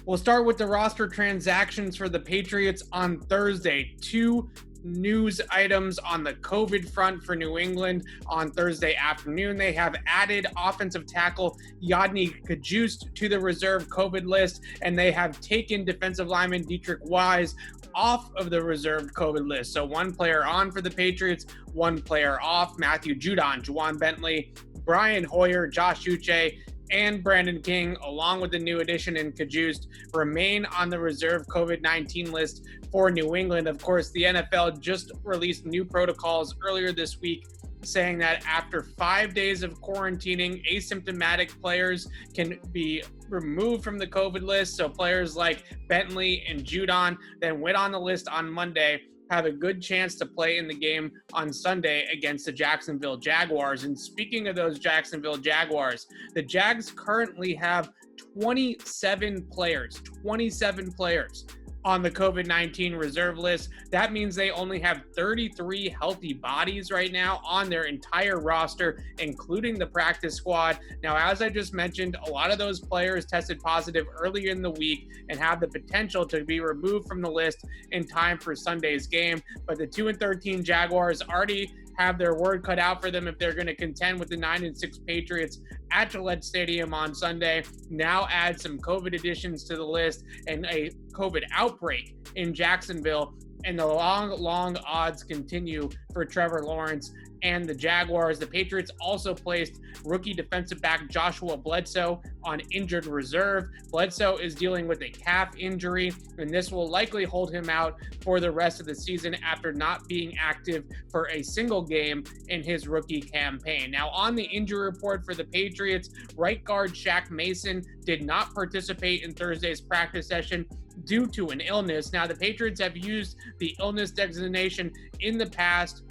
We'll start with the roster transactions for the Patriots on Thursday. Two news items on the COVID front for New England on Thursday afternoon. They have added offensive tackle Yodny Cajuste to the reserve COVID list, and they have taken defensive lineman Deatrich Wise off of the reserved COVID list. So one player on for the Patriots, one player off. Matthew Judon, Juwan Bentley, Brian Hoyer, Josh Uche, and Brandon King, along with the new addition in Cajuste, remain on the reserve COVID-19 list for New England. Of course, the NFL just released new protocols earlier this week saying that after 5 days of quarantining, asymptomatic players can be removed from the COVID list. So players like Bentley and Judon that went on the list on Monday have a good chance to play in the game on Sunday against the Jacksonville Jaguars. And speaking of those Jacksonville Jaguars, the Jags currently have 27 players on the COVID-19 reserve list. That means they only have 33 healthy bodies right now on their entire roster, including the practice squad. Now, as I just mentioned, a lot of those players tested positive early in the week and have the potential to be removed from the list in time for Sunday's game. But the 2-13 Jaguars already have their word cut out for them if they're going to contend with the 9-6 Patriots at Gillette Stadium on Sunday. Now add some COVID additions to the list and a COVID outbreak in Jacksonville, and the long odds continue for Trevor Lawrence and the Jaguars. The Patriots also placed rookie defensive back Joshua Bledsoe on injured reserve. Bledsoe is dealing with a calf injury, and this will likely hold him out for the rest of the season after not being active for a single game in his rookie campaign. Now, on the injury report for the Patriots, right guard Shaq Mason did not participate in Thursday's practice session due to an illness. Now, the Patriots have used the illness designation in the past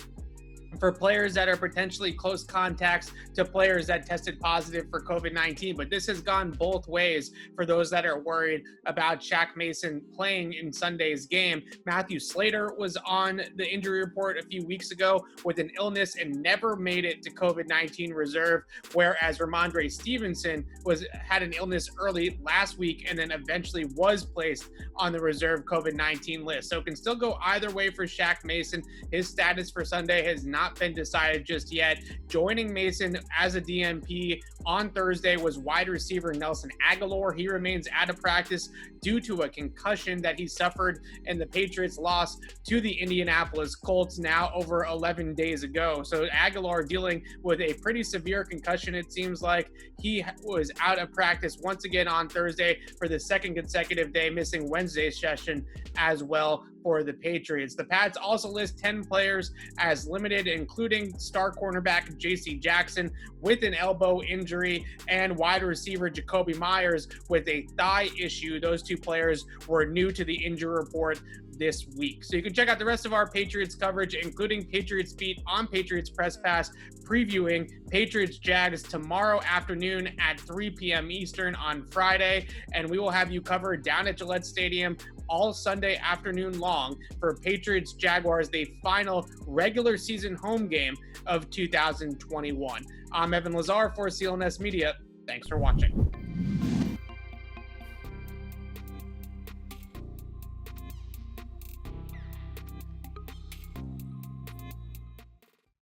for players that are potentially close contacts to players that tested positive for COVID-19. But this has gone both ways for those that are worried about Shaq Mason playing in Sunday's game. Matthew Slater was on the injury report a few weeks ago with an illness and never made it to COVID-19 reserve, whereas Ramondre Stevenson had an illness early last week and then eventually was placed on the reserve COVID-19 list. So it can still go either way for Shaq Mason. His status for Sunday has not been decided just yet. Joining Mason as a DNP on Thursday was wide receiver Nelson Agholor. He remains out of practice due to a concussion that he suffered in the Patriots' loss to the Indianapolis Colts now over 11 days ago. So Agholor dealing with a pretty severe concussion. It seems like he was out of practice once again on Thursday for the second consecutive day, missing Wednesday's session as well for the Patriots. The Pats also list 10 players as limited, including star cornerback J.C. Jackson with an elbow injury and wide receiver Jacoby Myers with a thigh issue. Those two players were new to the injury report this week. So you can check out the rest of our Patriots coverage, including Patriots Beat on Patriots Press Pass, previewing Patriots Jags tomorrow afternoon at 3 p.m. Eastern on Friday. And we will have you covered down at Gillette Stadium all Sunday afternoon long for Patriots Jaguars, the final regular season home game of 2021. I'm Evan Lazar for CLNS Media. Thanks for watching.